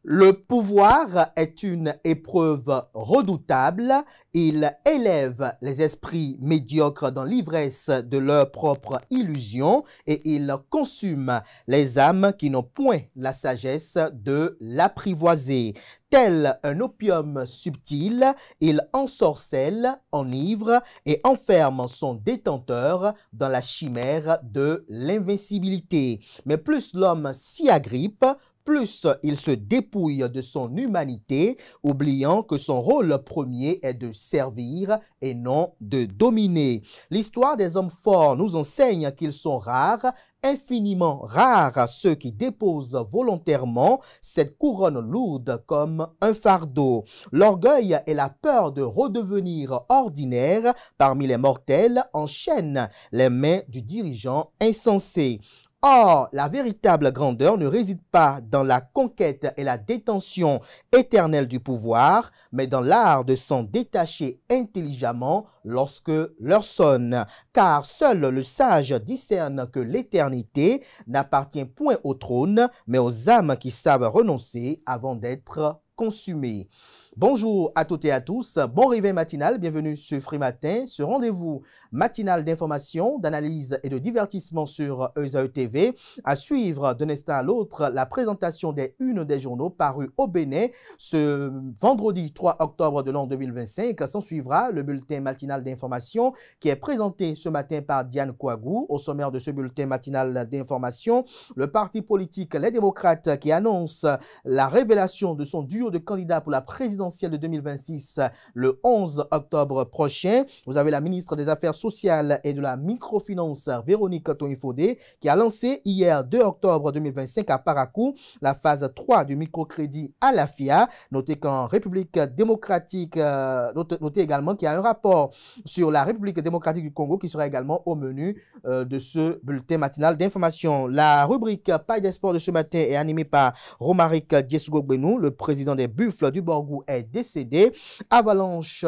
Le pouvoir est une épreuve redoutable. Il élève les esprits médiocres dans l'ivresse de leurs propres illusions et il consume les âmes qui n'ont point la sagesse de l'apprivoiser. Tel un opium subtil, il ensorcelle, enivre et enferme son détenteur dans la chimère de l'invincibilité. Mais plus l'homme s'y agrippe, plus il se dépouille de son humanité, oubliant que son rôle premier est de servir et non de dominer. L'histoire des hommes forts nous enseigne qu'ils sont rares, infiniment rares ceux qui déposent volontairement cette couronne lourde comme un fardeau. L'orgueil et la peur de redevenir ordinaire parmi les mortels enchaînent les mains du dirigeant insensé. Or, la véritable grandeur ne réside pas dans la conquête et la détention éternelle du pouvoir, mais dans l'art de s'en détacher intelligemment lorsque l'heure sonne. Car seul le sage discerne que l'éternité n'appartient point au trône, mais aux âmes qui savent renoncer avant d'être consumées. Bonjour à toutes et à tous, bon réveil matinal, bienvenue sur Free Matin, ce rendez-vous matinal d'information, d'analyse et de divertissement sur ESAE TV. À suivre d'un instant à l'autre la présentation des unes des journaux parus au Bénin ce vendredi 3 octobre de l'an 2025. S'en suivra le bulletin matinal d'information qui est présenté ce matin par Diane Kouagou. Au sommaire de ce bulletin matinal d'information, le parti politique Les Démocrates qui annonce la révélation de son duo de candidats pour la présidentielle de 2026 le 11 octobre prochain. Vous avez la ministre des Affaires sociales et de la microfinance, Véronique Tognifodé, qui a lancé hier 2 octobre 2025 à Parakou la phase 3 du microcrédit à la FIA. Notez qu'en République démocratique, notez également qu'il y a un rapport sur la République démocratique du Congo qui sera également au menu de ce bulletin matinal d'information. La rubrique Paille des sports de ce matin est animée par Romaric Djesugo-Benou, le président des Buffles du Borgou est décédé. Avalanche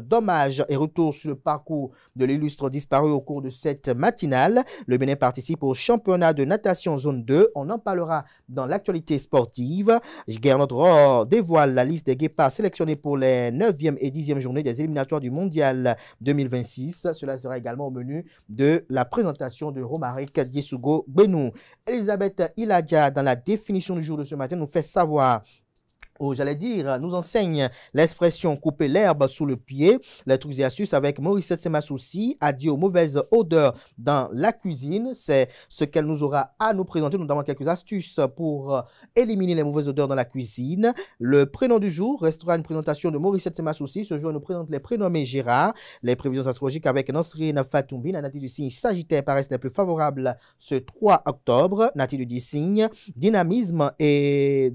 d'hommages et retour sur le parcours de l'illustre disparu au cours de cette matinale. Le Bénin participe au championnat de natation zone 2. On en parlera dans l'actualité sportive. Gernot Rohr dévoile la liste des guépards sélectionnés pour les 9e et 10e journées des éliminatoires du mondial 2026. Cela sera également au menu de la présentation de Romaric Djesugo-Benou. Elisabeth Iladja, dans la définition du jour de ce matin, nous fait savoir j'allais dire, nous enseigne l'expression couper l'herbe sous le pied. Les trucs et astuces avec Morissette Semasoussi, adieu aux mauvaises odeurs dans la cuisine. C'est ce qu'elle nous aura à nous présenter, notamment quelques astuces pour éliminer les mauvaises odeurs dans la cuisine. Le prénom du jour restera une présentation de Morissette Semasoussi. Ce jour, elle nous présente les prénommés Gérard. Les prévisions astrologiques avec Nansrine Fatoumbi. La natie du signe Sagittaire paraissent les plus favorables ce 3 octobre. Natie du signe dynamisme et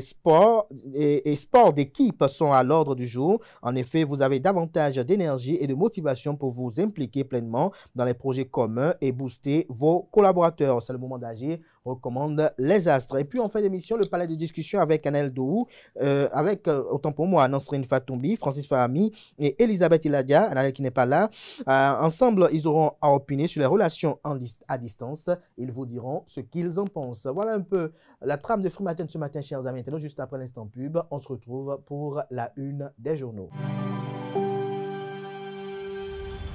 sport d'équipe sont à l'ordre du jour. En effet, vous avez davantage d'énergie et de motivation pour vous impliquer pleinement dans les projets communs et booster vos collaborateurs. C'est le moment d'agir, recommande les astres. Et puis en fin d'émission, le palais de discussion avec Anel Dohou, avec, autant pour moi, Nansrine Fatoumbi, Francis Fahami et Elisabeth Iladia, Anel qui n'est pas là. Ensemble, ils auront à opiner sur les relations à distance. Ils vous diront ce qu'ils en pensent. Voilà un peu la trame de Free Matin ce matin, chers amis. Juste après l'instant pub, on se retrouve pour la une des journaux.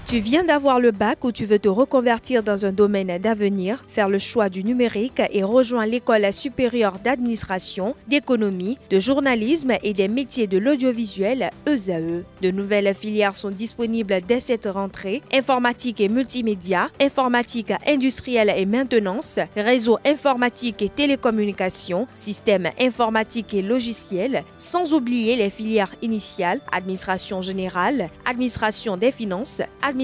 Tu viens d'avoir le bac ou tu veux te reconvertir dans un domaine d'avenir, faire le choix du numérique et rejoindre l'école supérieure d'administration, d'économie, de journalisme et des métiers de l'audiovisuel ESAE. De nouvelles filières sont disponibles dès cette rentrée: informatique et multimédia, informatique industrielle et maintenance, réseau informatique et télécommunications, système informatique et logiciel, sans oublier les filières initiales: administration générale, administration des finances, administration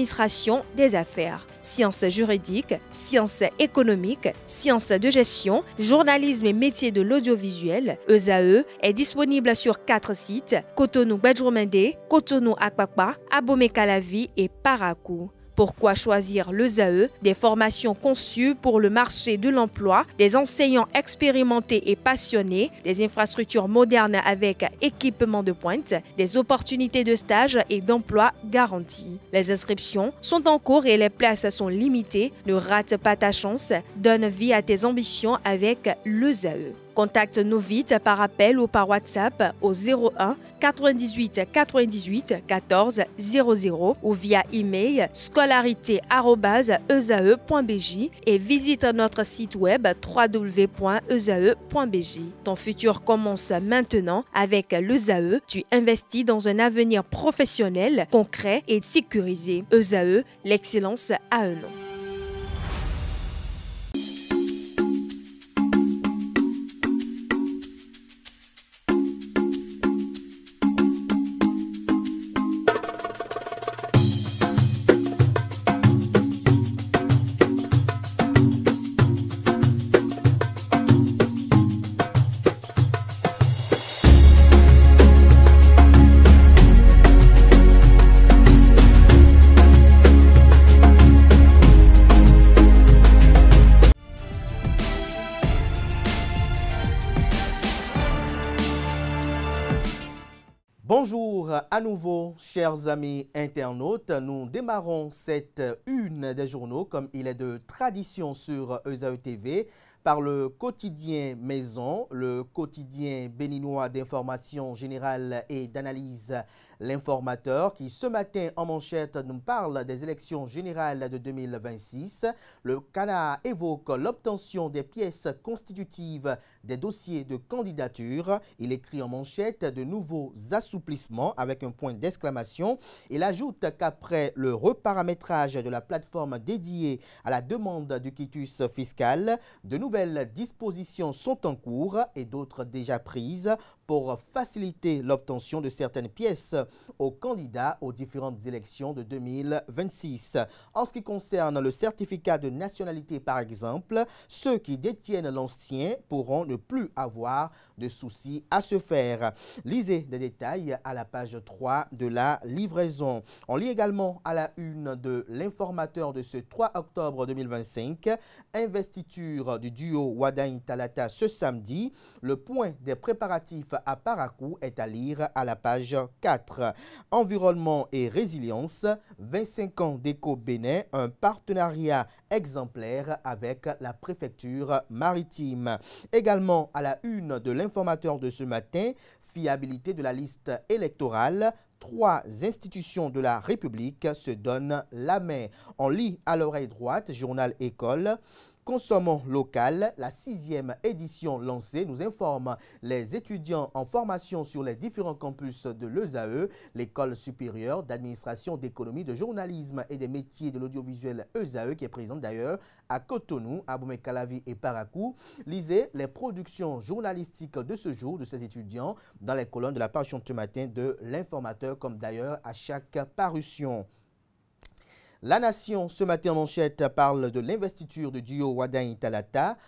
des affaires, sciences juridiques, sciences économiques, sciences de gestion, journalisme et métiers de l'audiovisuel. ESAE est disponible sur 4 sites: Cotonou-Badjourmendé, Cotonou-Akpakpa, Abomey-Calavi et Parakou. Pourquoi choisir l'ESAE? Des formations conçues pour le marché de l'emploi, des enseignants expérimentés et passionnés, des infrastructures modernes avec équipement de pointe, des opportunités de stage et d'emploi garanties. Les inscriptions sont en cours et les places sont limitées. Ne rate pas ta chance, donne vie à tes ambitions avec l'ESAE. Contacte-nous vite par appel ou par WhatsApp au 01 98 98 14 00 ou via email scolarité@esae.bj et visite notre site web www.esae.bj. Ton futur commence maintenant avec l'ESAE. Tu investis dans un avenir professionnel, concret et sécurisé. ESAE, l'excellence à un nom. Bonjour à nouveau, chers amis internautes. Nous démarrons cette une des journaux, comme il est de tradition sur ESAE TV, par le quotidien Maison, le quotidien béninois d'information générale et d'analyse L'Informateur, qui ce matin en manchette nous parle des élections générales de 2026. Le Canard évoque l'obtention des pièces constitutives des dossiers de candidature. Il écrit en manchette de nouveaux assouplissements avec un point d'exclamation. Il ajoute qu'après le reparamétrage de la plateforme dédiée à la demande du quitus fiscal, de nouvelles dispositions sont en cours et d'autres déjà prises pour faciliter l'obtention de certaines pièces aux candidats aux différentes élections de 2026. En ce qui concerne le certificat de nationalité, par exemple, ceux qui détiennent l'ancien pourront ne plus avoir de soucis à se faire. Lisez des détails à la page 3 de la livraison. On lit également à la une de l'Informateur de ce 3 octobre 2025, investiture du duo Wadain-Talata ce samedi. Le point des préparatifs à Parakou est à lire à la page 4. Environnement et résilience, 25 ans d'Éco-Bénin, un partenariat exemplaire avec la préfecture maritime. Également à la une de l'Informateur de ce matin, fiabilité de la liste électorale. 3 institutions de la République se donnent la main. On lit à l'oreille droite, journal École. Consommons local, la 6e édition lancée, nous informe les étudiants en formation sur les différents campus de l'ESAE, l'école supérieure d'administration, d'économie, de journalisme et des métiers de l'audiovisuel ESAE, qui est présente d'ailleurs à Cotonou, à Boumé-Calavi et Parakou. Lisez les productions journalistiques de ce jour de ces étudiants dans les colonnes de la parution ce matin de l'Informateur, comme d'ailleurs à chaque parution. La Nation, ce matin en manchette, parle de l'investiture du duo Wadain-Talata.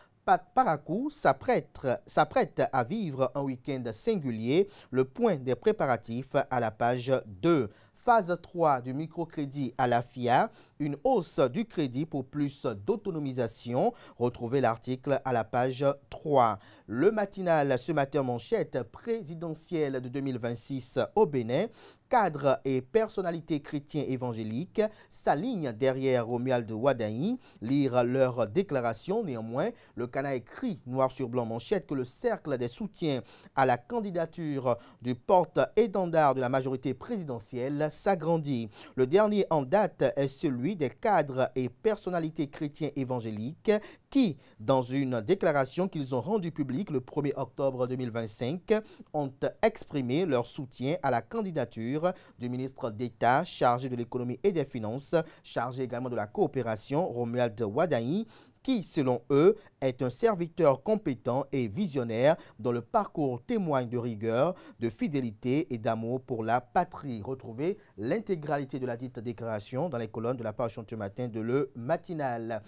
Parakou s'apprête à vivre un week-end singulier. Le point des préparatifs à la page 2. Phase 3 du microcrédit à la FIA, une hausse du crédit pour plus d'autonomisation. Retrouvez l'article à la page 3. Le matinal ce matin manchette présidentielle de 2026 au Bénin. Cadres et personnalités chrétiens évangéliques s'alignent derrière Romuald Wadain. Lire leur déclaration. Néanmoins, le Canard écrit noir sur blanc manchette que le cercle des soutiens à la candidature du porte-étendard de la majorité présidentielle s'agrandit. Le dernier en date est celui des cadres et personnalités chrétiens évangéliques qui, dans une déclaration qu'ils ont rendue publique le 1er octobre 2025, ont exprimé leur soutien à la candidature du ministre d'État chargé de l'économie et des finances, chargé également de la coopération, Romuald Wadain, qui, selon eux, est un serviteur compétent et visionnaire dont le parcours témoigne de rigueur, de fidélité et d'amour pour la patrie. Retrouvez l'intégralité de la dite déclaration dans les colonnes de la parution ce matin de Le Matinal.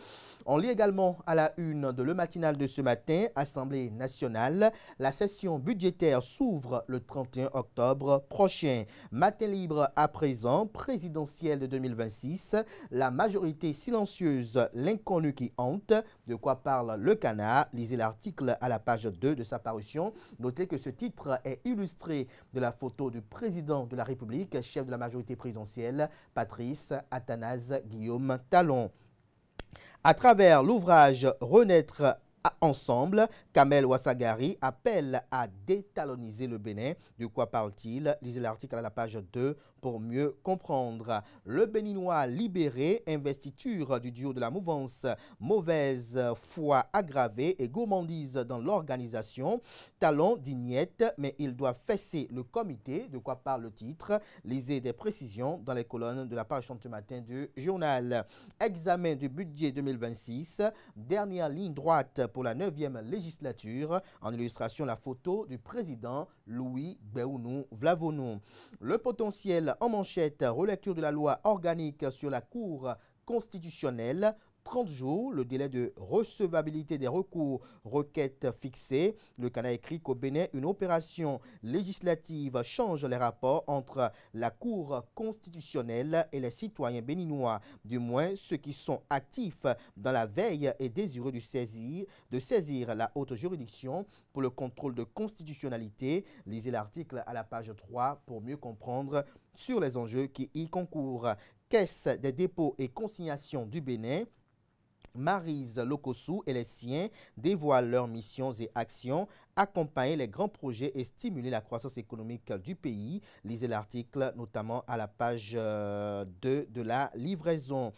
On lit également à la une de Le Matinal de ce matin, Assemblée nationale, la session budgétaire s'ouvre le 31 octobre prochain. Matin libre à présent, présidentielle de 2026, la majorité silencieuse, l'inconnu qui hante. De quoi parle le Canard? Lisez l'article à la page 2 de sa parution. Notez que ce titre est illustré de la photo du président de la République, chef de la majorité présidentielle, Patrice Athanase Guillaume Talon. À travers l'ouvrage Renaître Ensemble, Kamel Ouassagari appelle à détaloniser le Bénin. De quoi parle-t-il? Lisez l'article à la page 2 pour mieux comprendre. Le Béninois libéré, investiture du duo de la mouvance, mauvaise foi aggravée et gourmandise dans l'organisation. Talon d'ignette, mais il doit fesser le comité. De quoi parle le titre? Lisez des précisions dans les colonnes de la page ce matin du journal. Examen du budget 2026, dernière ligne droite pour la 9e législature. En illustration, la photo du président Louis Béounou Vlavonou. Le potentiel en manchette, relecture de la loi organique sur la Cour constitutionnelle. 30 jours, le délai de recevabilité des recours, requêtes fixées. Le Canada écrit qu'au Bénin, une opération législative change les rapports entre la Cour constitutionnelle et les citoyens béninois. Du moins, ceux qui sont actifs dans la veille et désireux de saisir la haute juridiction pour le contrôle de constitutionnalité. Lisez l'article à la page 3 pour mieux comprendre sur les enjeux qui y concourent. Caisse des dépôts et consignations du Bénin. Maryse Lokossou et les siens dévoilent leurs missions et actions, accompagner les grands projets et stimuler la croissance économique du pays. Lisez l'article notamment à la page 2 de la livraison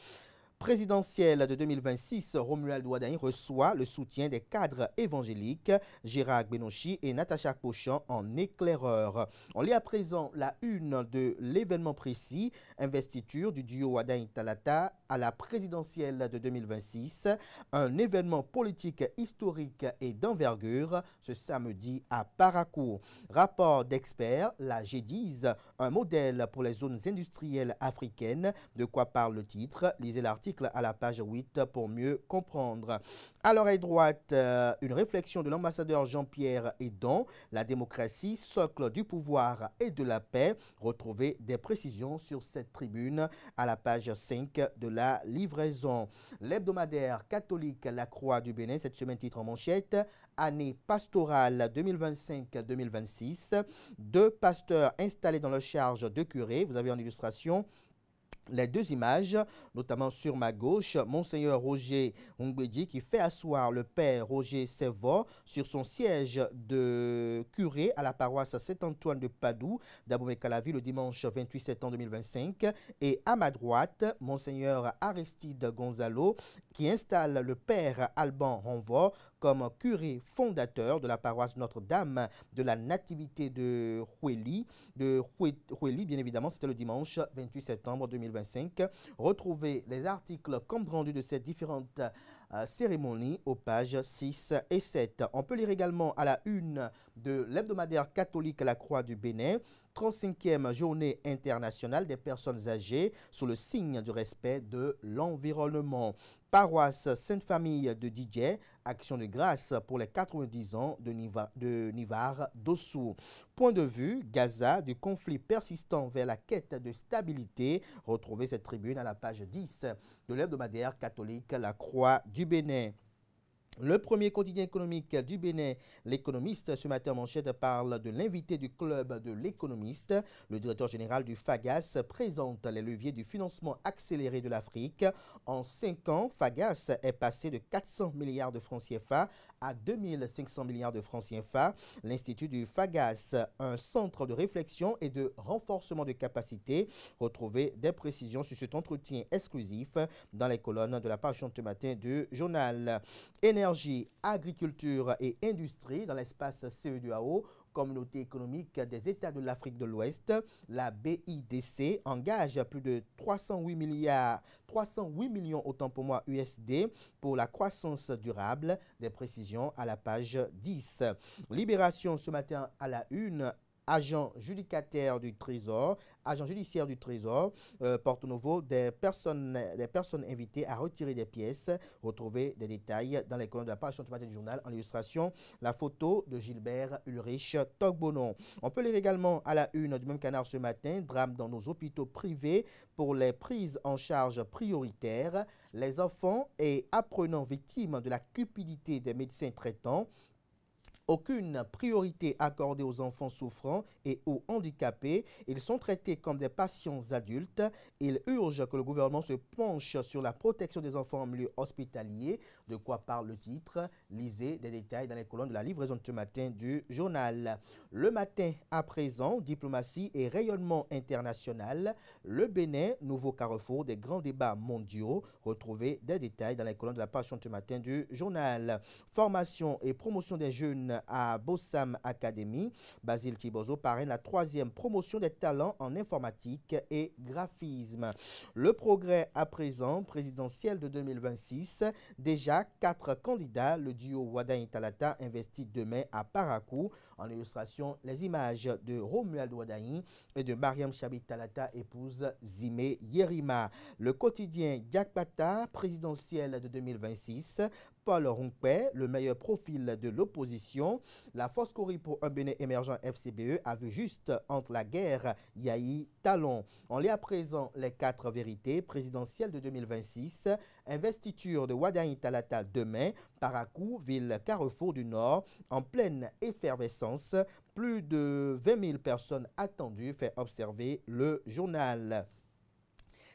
présidentielle de 2026, Romuald Ouaddaï reçoit le soutien des cadres évangéliques Gérard Benochi et Natacha Cochan en éclaireur. On lit à présent la une de l'événement précis, investiture du duo Ouaddaï-Talata à la présidentielle de 2026, un événement politique historique et d'envergure ce samedi à Parakou. Rapport d'experts, la G10, un modèle pour les zones industrielles africaines. De quoi parle le titre? Lisez l'article à la page 8 pour mieux comprendre. À l'oreille droite, une réflexion de l'ambassadeur Jean-Pierre Edon, la démocratie, socle du pouvoir et de la paix. Retrouvez des précisions sur cette tribune à la page 5 de la livraison. L'hebdomadaire catholique La Croix du Bénin, cette semaine titre en manchette, année pastorale 2025-2026. 2 pasteurs installés dans leur charge de curé. Vous avez en illustration les 2 images, notamment sur ma gauche, Monseigneur Roger Ongwedi qui fait asseoir le père Roger Sévor sur son siège de curé à la paroisse Saint-Antoine de Padoue d'Abomey-Calavi le dimanche 28 septembre 2025. Et à ma droite, Monseigneur Aristide Gonzalo qui installe le père Alban Renvor comme curé fondateur de la paroisse Notre-Dame de la Nativité de Hueli. Bien évidemment, c'était le dimanche 28 septembre 2025. Retrouvez les articles compte rendu de ces différentes cérémonies aux pages 6 et 7. On peut lire également à la une de l'hebdomadaire catholique La Croix du Bénin, 35e journée internationale des personnes âgées sous le signe du respect de l'environnement. Paroisse Sainte-Famille de Didier, action de grâce pour les 90 ans de Nivar Dossou. Point de vue, Gaza, du conflit persistant vers la quête de stabilité. Retrouvez cette tribune à la page 10 de l'hebdomadaire catholique La Croix du Bénin. Le premier quotidien économique du Bénin, l'économiste, ce matin en manchette parle de l'invité du club de l'économiste. Le directeur général du FAGAS présente les leviers du financement accéléré de l'Afrique. En 5 ans, FAGAS est passé de 400 milliards de francs CFA à 2500 milliards de francs CFA. L'Institut du FAGAS, un centre de réflexion et de renforcement de capacités. Retrouvez des précisions sur cet entretien exclusif dans les colonnes de la page ce matin du journal. Énergie, agriculture et industrie dans l'espace CEDEAO, Communauté économique des États de l'Afrique de l'Ouest, la BIDC engage plus de 308 millions autant pour moi USD pour la croissance durable. Des précisions à la page 10. Libération ce matin à la une. Agent judiciaire du Trésor, Porto Novo, des personnes invitées à retirer des pièces. Retrouvez des détails dans les colonnes de la page du matin du journal. En illustration, la photo de Gilbert Ulrich Togbonon. On peut lire également à la une du même canard ce matin, drame dans nos hôpitaux privés pour les prises en charge prioritaires. Les enfants et apprenants victimes de la cupidité des médecins traitants. Aucune priorité accordée aux enfants souffrants et aux handicapés. Ils sont traités comme des patients adultes. Il urge que le gouvernement se penche sur la protection des enfants en milieu hospitalier. De quoi parle le titre? Lisez des détails dans les colonnes de la livraison de ce matin du journal. Le matin à présent, diplomatie et rayonnement international. Le Bénin, nouveau carrefour des grands débats mondiaux. Retrouvez des détails dans les colonnes de la page de ce matin du journal. Formation et promotion des jeunes à Bossam Academy. Basile Thibozo parraine la 3e promotion des talents en informatique et graphisme. Le progrès à présent, présidentiel de 2026. Déjà 4 candidats. Le duo Wadain Talata investit demain à Parakou. En illustration, les images de Romuald Wadain et de Mariam Chabit Talata, épouse Zimé Yerima. Le quotidien Diakpata, présidentiel de 2026. Paul Ronkpe, le meilleur profil de l'opposition. La force Cori pour un Bénin émergent FCBE a vu juste entre la guerre Yahi Talon. On lit à présent les 4 vérités présidentielles de 2026. Investiture de Wadain Talata demain. Parakou, ville carrefour du Nord, en pleine effervescence. Plus de 20 000 personnes attendues, fait observer le journal.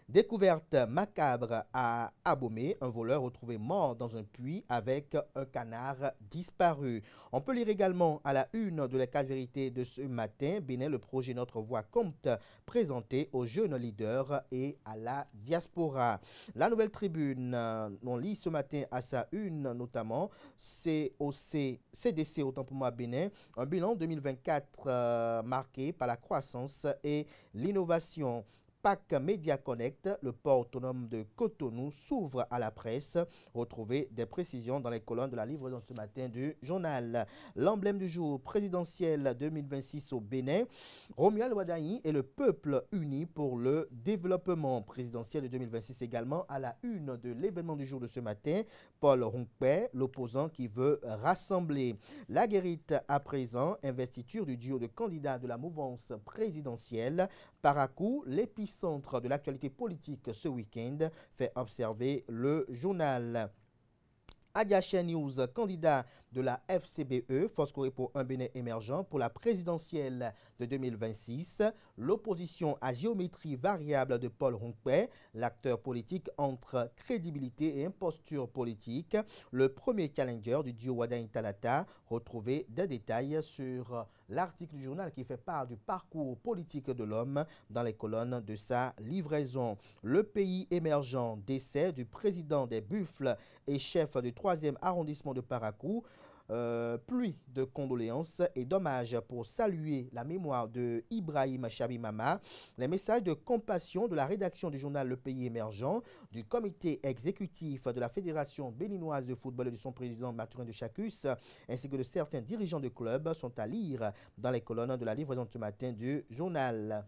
Découverte macabre à Abomey, un voleur retrouvé mort dans un puits avec un canard disparu. On peut lire également à la une de les 4 vérités de ce matin, Bénin, le projet Notre Voix compte présenté aux jeunes leaders et à la diaspora. La Nouvelle Tribune, on lit ce matin à sa une notamment, CDC, autant pour moi Bénin, un bilan 2024 marqué par la croissance et l'innovation. PAC Media Connect, le port autonome de Cotonou, s'ouvre à la presse. Retrouvez des précisions dans les colonnes de la livraison ce matin du journal. L'emblème du jour présidentiel 2026 au Bénin. Romuald Wadain et le peuple uni pour le développement présidentiel de 2026 également à la une de l'événement du jour de ce matin. Paul Ronkpe, l'opposant qui veut rassembler. La guérite à présent, investiture du duo de candidats de la mouvance présidentielle. Parakou, l'épicentre de l'actualité politique ce week-end, fait observer le journal. Adiaché News, candidat de la FCBE, Force Corée pour un Bénin émergent pour la présidentielle de 2026. L'opposition à géométrie variable de Paul Ronkpe, l'acteur politique entre crédibilité et imposture politique. Le premier challenger du duo Wadain Talata. Retrouvez des détails sur l'article du journal qui fait part du parcours politique de l'homme dans les colonnes de sa livraison. Le pays émergent, décès du président des Buffles et chef du 3e arrondissement de Parakou. Pluie de condoléances et d'hommages pour saluer la mémoire de Ibrahim Chabimama. Les messages de compassion de la rédaction du journal Le Pays Émergent, du comité exécutif de la Fédération béninoise de football et de son président Mathurin de Chacus, ainsi que de certains dirigeants de clubs sont à lire dans les colonnes de la livraison de ce matin du journal.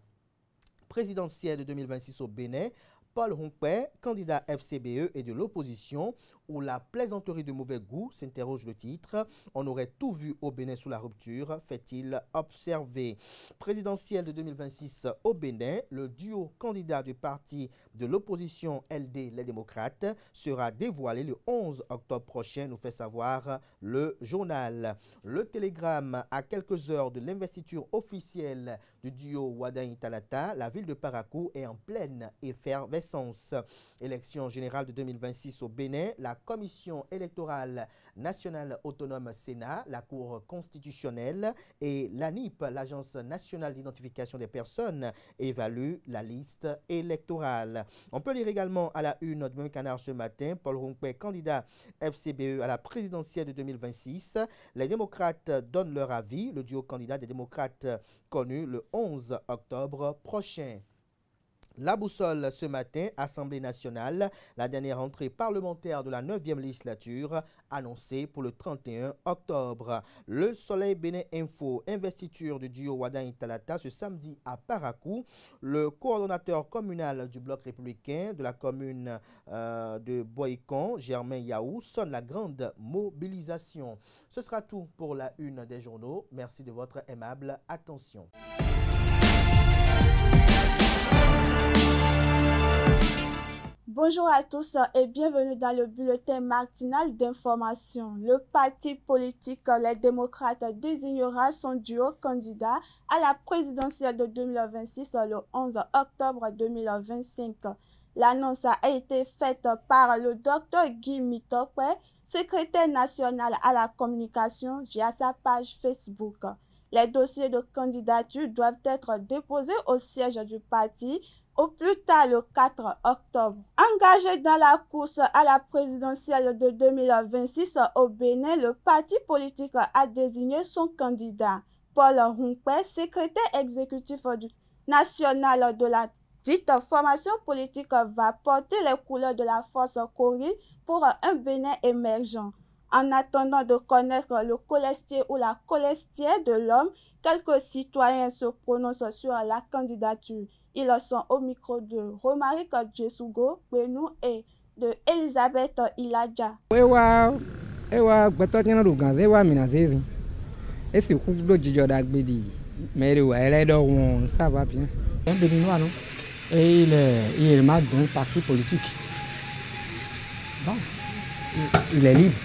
Présidentielle de 2026 au Bénin. Paul Ronkpe, candidat FCBE et de l'opposition, où la plaisanterie de mauvais goût, s'interroge le titre. On aurait tout vu au Bénin sous la rupture, fait-il observer. Présidentielle de 2026 au Bénin, le duo candidat du parti de l'opposition LD, les démocrates, sera dévoilé le 11 octobre prochain, nous fait savoir le journal. Le télégramme, à quelques heures de l'investiture officielle du duo Wadain Talata, la ville de Parakou est en pleine effervescence. Élection générale de 2026 au Bénin, la Commission électorale nationale autonome Sénat, la Cour constitutionnelle et l'ANIP, l'Agence nationale d'identification des personnes, évaluent la liste électorale. On peut lire également à la une du même canard ce matin, Paul Ronkpe, candidat FCBE à la présidentielle de 2026. Les démocrates donnent leur avis. Le duo candidat des démocrates connu le 11 octobre prochain. La boussole ce matin, Assemblée nationale, la dernière rentrée parlementaire de la 9e législature annoncée pour le 31 octobre. Le Soleil Bénin Info, investiture du duo Wadain Talata ce samedi à Parakou. Le coordonnateur communal du bloc républicain de la commune de Boïcon, Germain Yaou, sonne la grande mobilisation. Ce sera tout pour la une des journaux. Merci de votre aimable attention. Bonjour à tous et bienvenue dans le bulletin matinal d'information. Le parti politique Les Démocrates désignera son duo candidat à la présidentielle de 2026 le 11 octobre 2025. L'annonce a été faite par le Dr Guy Mitokwe, secrétaire national à la communication via sa page Facebook. Les dossiers de candidature doivent être déposés au siège du parti au plus tard le 4 octobre. Engagé dans la course à la présidentielle de 2026 au Bénin, le parti politique a désigné son candidat. Paul Hunkwe, secrétaire exécutif du national de la dite formation politique, va porter les couleurs de la force Kori pour un Bénin émergent. En attendant de connaître le cholestier ou la cholestière de l'homme, quelques citoyens se prononcent sur la candidature. Ils sont au micro de Romaric Djesugo, Benou et de Elisabeth Iladja. Ça va bien. Un Béninois, non? Et il est membre d'un parti politique. Bon, il est libre.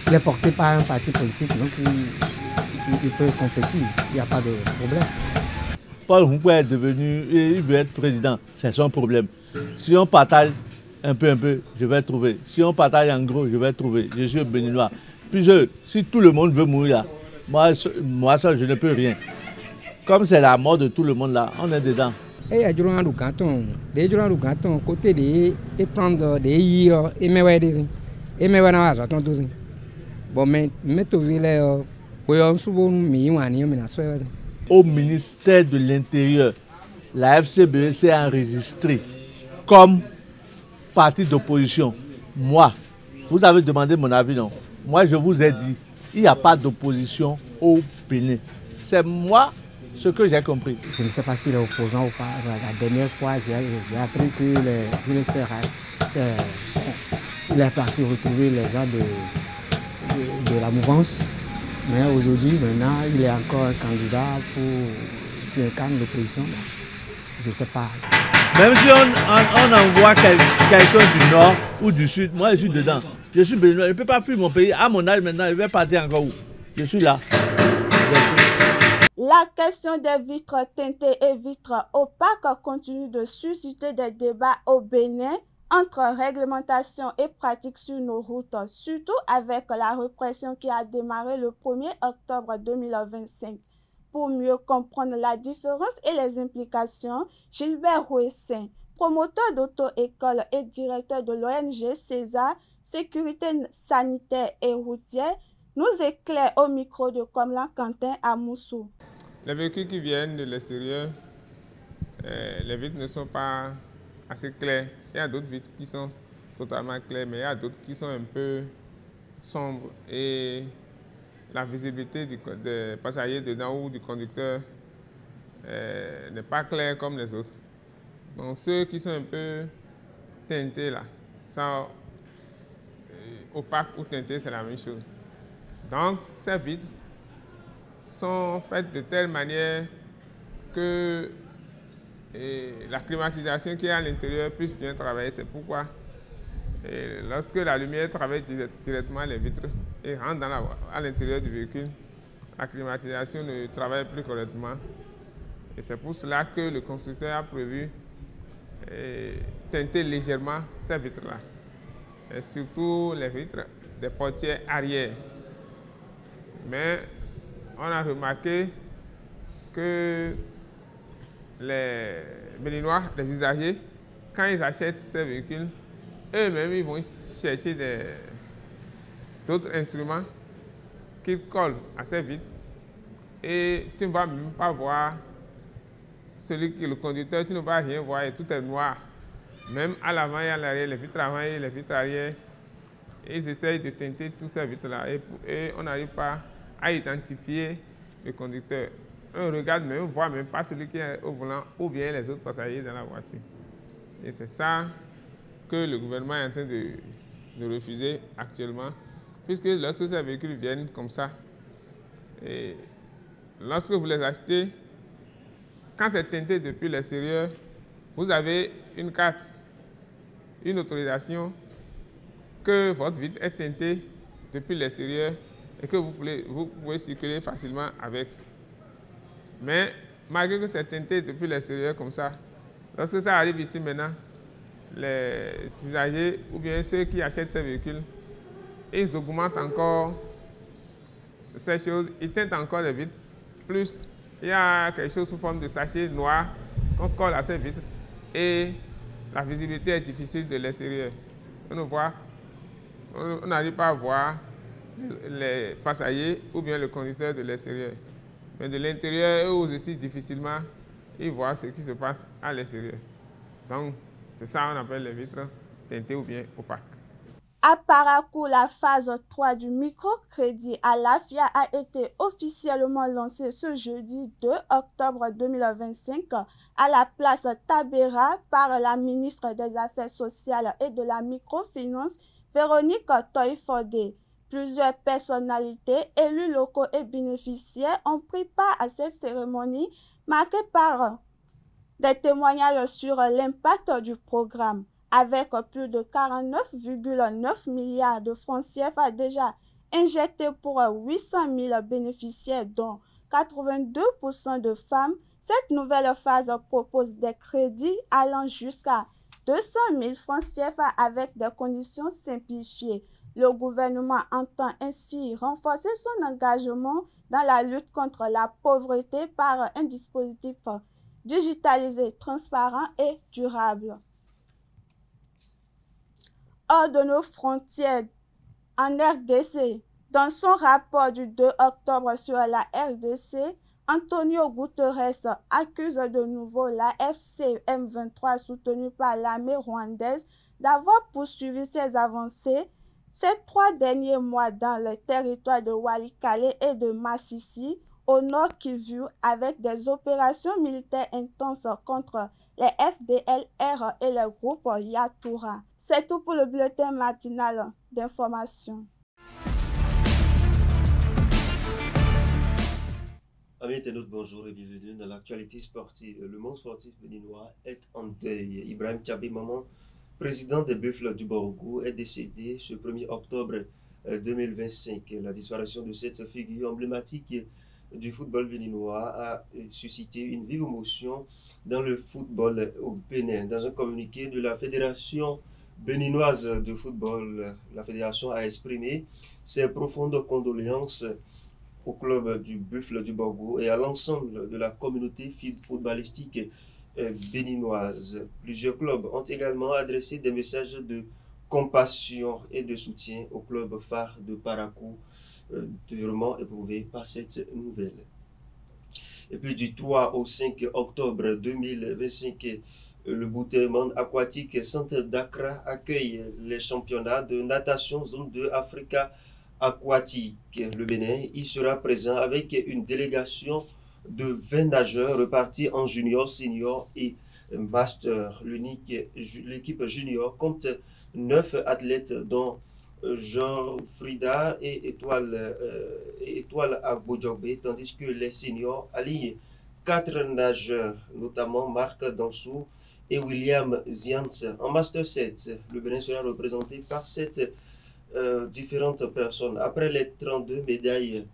Il est porté par un parti politique, donc il peut compétir. Il n'y a pas de problème. Paul Hunkwe est devenu, il veut être président, c'est son problème. Si on partage un peu, je vais trouver. Si on partage en gros, je vais trouver. Je suis béninois. Puis si tout le monde veut mourir là, moi seul, je ne peux rien. Comme c'est la mort de tout le monde là, on est dedans. Et il y a des gens du canton, côté de prendre des yeux et me des et me voir dans ton bon, mais tout ville, on souvent au ministère de l'Intérieur, la FCBE s'est enregistrée comme parti d'opposition. Moi, vous avez demandé mon avis, non? Moi, je vous ai dit, il n'y a pas d'opposition au Bénin. C'est moi ce que j'ai compris. Je ne sais pas s'il est opposant ou pas. La dernière fois, j'ai appris que il est parti retrouver les gens de la mouvance. Mais aujourd'hui, maintenant, il est encore un candidat pour incarne l'opposition. Je ne sais pas. Même si on envoie quelqu'un du nord ou du sud, moi je suis dedans. Je suis béninois, je ne peux pas fuir mon pays. À mon âge maintenant, je vais partir encore où? Je suis là. La question des vitres teintées et vitres opaques continue de susciter des débats au Bénin entre réglementation et pratique sur nos routes, surtout avec la répression qui a démarré le 1er octobre 2025. Pour mieux comprendre la différence et les implications, Gilbert Rouessin, promoteur d'auto-école et directeur de l'ONG César, Sécurité sanitaire et routière, nous éclaire au micro de Komlan Quentin à Moussou. Les véhicules qui viennent de l'extérieur, les vitres ne sont pas assez claires. Il y a d'autres vitres qui sont totalement claires, mais il y a d'autres qui sont un peu sombres. Et la visibilité des passagers dedans ou du conducteur n'est pas claire comme les autres. Donc ceux qui sont un peu teintés là, sont opaques ou teintés, c'est la même chose. Donc ces vitres sont faites de telle manière que la climatisation qui est à l'intérieur puisse bien travailler. C'est pourquoi lorsque la lumière travaille directement les vitres et rentre à l'intérieur du véhicule, la climatisation ne travaille plus correctement. Et c'est pour cela que le constructeur a prévu teinter légèrement ces vitres-là. Et surtout les vitres des portières arrière. Mais on a remarqué que les Béninois, les usagers, quand ils achètent ces véhicules, eux-mêmes ils vont chercher d'autres instruments qu'ils collent à ces vitres. Et tu ne vas même pas voir celui qui est le conducteur, tu ne vas rien voir et tout est noir. Même à l'avant et à l'arrière, les vitres avant et les vitres arrière. Et ils essayent de teinter toutes ces vitres-là et on n'arrive pas à identifier le conducteur. On regarde, mais on ne voit même pas celui qui est au volant ou bien les autres passagers dans la voiture. Et c'est ça que le gouvernement est en train de refuser actuellement, puisque lorsque ces véhicules viennent comme ça, et lorsque vous les achetez, quand c'est teinté depuis l'extérieur, vous avez une carte une autorisation que votre vitre est teintée depuis l'extérieur et que vous pouvez circuler facilement avec. Mais malgré que c'est teinté depuis l'extérieur comme ça, lorsque ça arrive ici maintenant, les usagers ou bien ceux qui achètent ces véhicules, ils augmentent encore ces choses, ils teintent encore les vitres. Plus, il y a quelque chose sous forme de sachet noir qu'on colle à ces vitres et la visibilité est difficile de l'extérieur. On n'arrive pas à voir les passagers ou bien le conducteur de l'extérieur. Mais de l'intérieur, eux aussi difficilement, ils voient ce qui se passe à l'extérieur. Donc, c'est ça qu'on appelle les vitres teintées ou bien opaques. À Parakou, la phase 3 du microcrédit à l'AFIA a été officiellement lancée ce jeudi 2 octobre 2025 à la place Tabera par la ministre des Affaires sociales et de la microfinance, Véronique Toye-Fodé. Plusieurs personnalités, élus locaux et bénéficiaires ont pris part à cette cérémonie marquée par des témoignages sur l'impact du programme. Avec plus de 49,9 milliards de francs CFA déjà injectés pour 800 000 bénéficiaires, dont 82% de femmes, cette nouvelle phase propose des crédits allant jusqu'à 200 000 francs CFA avec des conditions simplifiées. Le gouvernement entend ainsi renforcer son engagement dans la lutte contre la pauvreté par un dispositif digitalisé, transparent et durable. Hors de nos frontières, en RDC, dans son rapport du 2 octobre sur la RDC, Antonio Guterres accuse de nouveau la FCM23 soutenue par l'armée rwandaise d'avoir poursuivi ses avancées ces 3 derniers mois dans le territoire de Walikale et de Massissi, au nord Kivu, avec des opérations militaires intenses contre les FDLR et les groupes Yatura. C'est tout pour le bulletin matinal d'information. Amis internautes, bonjour et bienvenue dans l'actualité sportive. Le monde sportif béninois est en deuil. Ibrahim Tchabé Maman, président des Buffles du Borgou, est décédé ce 1er octobre 2025. La disparition de cette figure emblématique du football béninois a suscité une vive émotion dans le football au Bénin. Dans un communiqué de la Fédération béninoise de football, la fédération a exprimé ses profondes condoléances au club du Buffle du Borgou et à l'ensemble de la communauté footballistique béninoise. Plusieurs clubs ont également adressé des messages de compassion et de soutien au club phare de Parakou, durement éprouvé par cette nouvelle. Et puis du 3 au 5 octobre 2025, le Bouteillman aquatique Centre d'Accra accueille les championnats de natation zone 2 Africa aquatique. Le Bénin y sera présent avec une délégation de 20 nageurs répartis en junior, senior et master. L'équipe junior compte 9 athlètes dont Jean Frida et Étoile Agbodjobé, tandis que les seniors alignent 4 nageurs, notamment Marc Dansou et William Ziantz. En Master 7, le Bénin sera représenté par 7 différentes personnes. Après les 32 médailles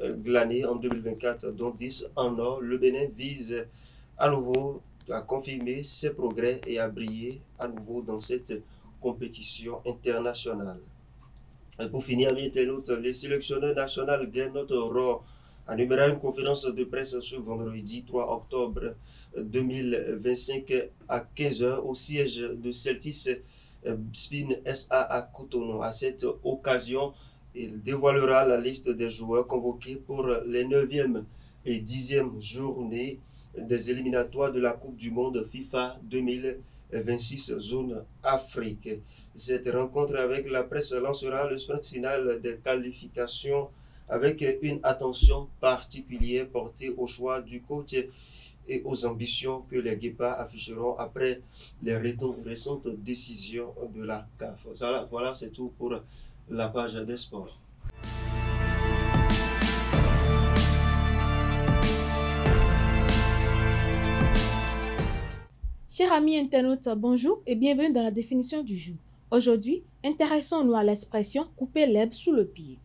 glanées en 2024, dont 10 en or, le Bénin vise à nouveau à confirmer ses progrès et à briller à nouveau dans cette compétition internationale. Et pour finir, amis internautes, les sélectionneurs nationaux Gernot Rohr animera une conférence de presse ce vendredi 3 octobre 2025 à 15h au siège de Celtis Spin SA à Cotonou. À cette occasion, il dévoilera la liste des joueurs convoqués pour les 9e et 10e journées des éliminatoires de la Coupe du Monde FIFA 2026 Zone Afrique. Cette rencontre avec la presse lancera le sprint final des qualifications avec une attention particulière portée au choix du coach et aux ambitions que les Guépards afficheront après les récentes décisions de la CAF. Voilà, c'est tout pour la page des sports. Chers amis internautes, bonjour et bienvenue dans la définition du jour. Aujourd'hui, intéressons-nous à l'expression « couper l'herbe sous le pied ».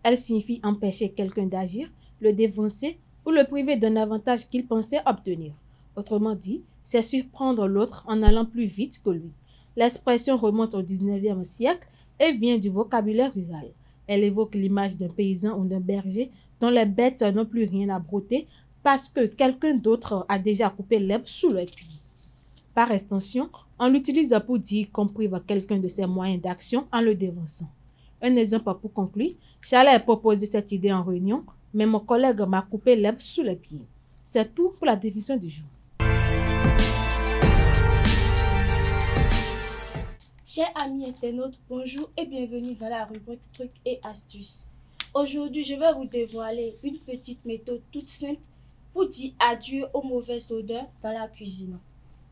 Elle signifie empêcher quelqu'un d'agir, le dévancer ou le priver d'un avantage qu'il pensait obtenir. Autrement dit, c'est surprendre l'autre en allant plus vite que lui. L'expression remonte au 19e siècle et vient du vocabulaire rural. Elle évoque l'image d'un paysan ou d'un berger dont les bêtes n'ont plus rien à brouter parce que quelqu'un d'autre a déjà coupé l'herbe sous le pied. Par extension, on l'utilise pour dire qu'on prive quelqu'un de ses moyens d'action en le dévançant. Un exemple pour conclure, j'allais proposer cette idée en réunion, mais mon collègue m'a coupé l'herbe sous le pied. C'est tout pour la définition du jour. Chers amis internautes, bonjour et bienvenue dans la rubrique Trucs et astuces. Aujourd'hui, je vais vous dévoiler une petite méthode toute simple pour dire adieu aux mauvaises odeurs dans la cuisine.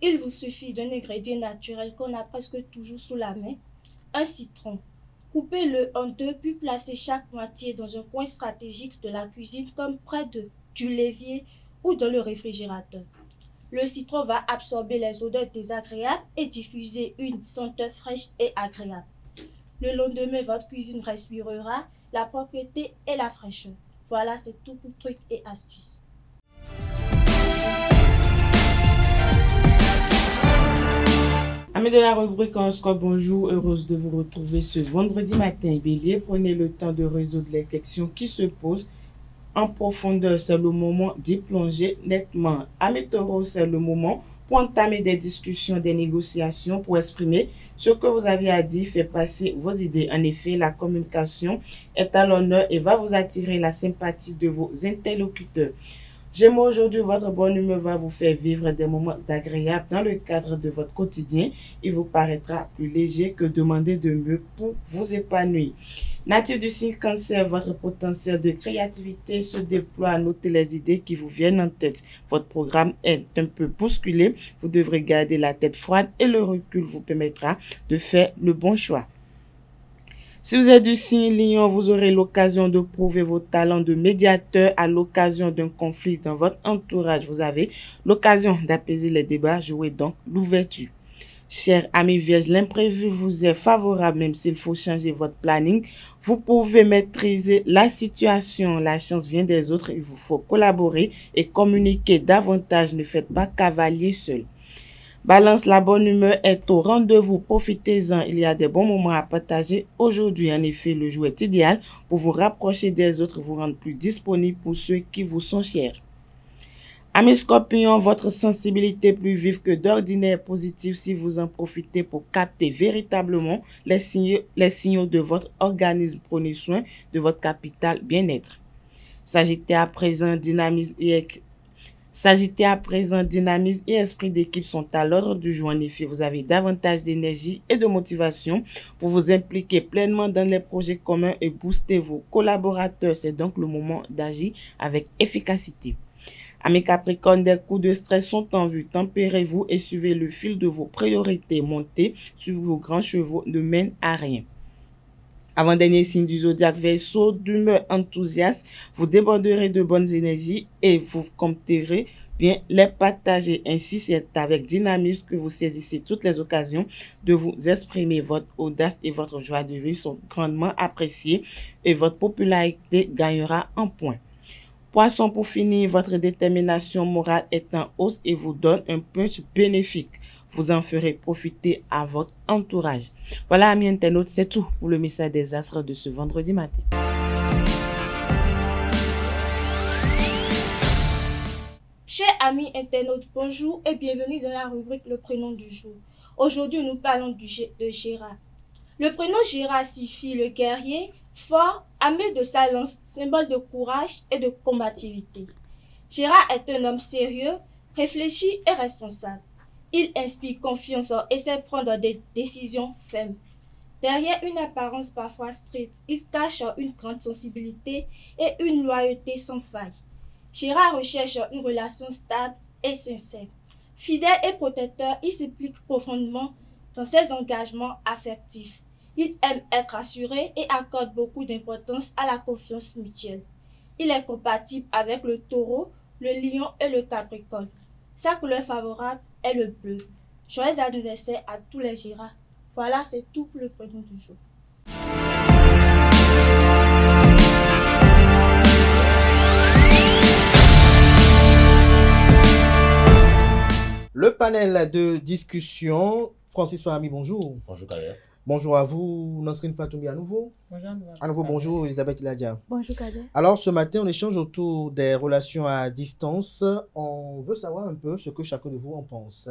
Il vous suffit d'un ingrédient naturel qu'on a presque toujours sous la main, un citron. Coupez-le en deux puis placez chaque moitié dans un coin stratégique de la cuisine comme près du l'évier ou dans le réfrigérateur. Le citron va absorber les odeurs désagréables et diffuser une senteur fraîche et agréable. Le lendemain, votre cuisine respirera la propreté et la fraîcheur. Voilà, c'est tout pour trucs et astuces. Amis de la rubrique Horoscope, bonjour, heureuse de vous retrouver ce vendredi matin. Bélier, prenez le temps de résoudre les questions qui se posent en profondeur. C'est le moment d'y plonger nettement. Amis Taureau, c'est le moment pour entamer des discussions, des négociations, pour exprimer ce que vous avez à dire, faire passer vos idées. En effet, la communication est à l'honneur et va vous attirer la sympathie de vos interlocuteurs. Gémeaux, aujourd'hui, votre bonne humeur va vous faire vivre des moments agréables dans le cadre de votre quotidien. Il vous paraîtra plus léger que demander de mieux pour vous épanouir. Natif du signe Cancer, votre potentiel de créativité se déploie. Notez les idées qui vous viennent en tête. Votre programme est un peu bousculé. Vous devrez garder la tête froide et le recul vous permettra de faire le bon choix. Si vous êtes du signe Lion, vous aurez l'occasion de prouver vos talents de médiateur à l'occasion d'un conflit dans votre entourage. Vous avez l'occasion d'apaiser les débats, jouez donc l'ouverture. Chers amis Vierges, l'imprévu vous est favorable même s'il faut changer votre planning. Vous pouvez maîtriser la situation. La chance vient des autres, il vous faut collaborer et communiquer davantage. Ne faites pas cavalier seul. Balance, la bonne humeur est au rendez-vous. Profitez-en, il y a des bons moments à partager aujourd'hui. En effet, le jour est idéal pour vous rapprocher des autres, vous rendre plus disponible pour ceux qui vous sont chers. Amis Scorpions, votre sensibilité plus vive que d'ordinaire est positive si vous en profitez pour capter véritablement les signaux de votre organisme. Prenez soin de votre capital bien-être. Sagittaire, à présent, dynamisme et esprit d'équipe sont à l'ordre du jour. En effet, vous avez davantage d'énergie et de motivation pour vous impliquer pleinement dans les projets communs et booster vos collaborateurs. C'est donc le moment d'agir avec efficacité. Amis Capricorne, des coups de stress sont en vue. Tempérez-vous et suivez le fil de vos priorités. Montez sur vos grands chevaux ne mène à rien. Avant-dernier signe du zodiaque, Verseau, d'humeur enthousiaste, vous déborderez de bonnes énergies et vous compterez bien les partager. Ainsi, c'est avec dynamisme que vous saisissez toutes les occasions de vous exprimer. Votre audace et votre joie de vivre sont grandement appréciées et votre popularité gagnera en points. Poisson, pour finir, votre détermination morale est en hausse et vous donne un punch bénéfique. Vous en ferez profiter à votre entourage. Voilà, amis internautes, c'est tout pour le message des astres de ce vendredi matin. Chers amis internautes, bonjour et bienvenue dans la rubrique Le prénom du jour. Aujourd'hui, nous parlons de Gérard. Le prénom Gérard signifie le guerrier, fort, armé de sa lance, symbole de courage et de combativité. Gérard est un homme sérieux, réfléchi et responsable. Il inspire confiance et sait prendre des décisions fermes. Derrière une apparence parfois stricte, il cache une grande sensibilité et une loyauté sans faille. Gérard recherche une relation stable et sincère. Fidèle et protecteur, il s'implique profondément dans ses engagements affectifs. Il aime être assuré et accorde beaucoup d'importance à la confiance mutuelle. Il est compatible avec le taureau, le lion et le capricorne. Sa couleur favorable est le bleu. Joyeux anniversaire à tous les girafes. Voilà, c'est tout pour le prénom du jour. Le panel de discussion, Francis Fahmi, bonjour. Bonjour Kader. Bonjour à vous, Nasrine Fatoumi à nouveau. Bonjour. À nouveau, bonjour Elisabeth Iladia. Bonjour Kader. Alors ce matin, on échange autour des relations à distance. On veut savoir un peu ce que chacun de vous en pense.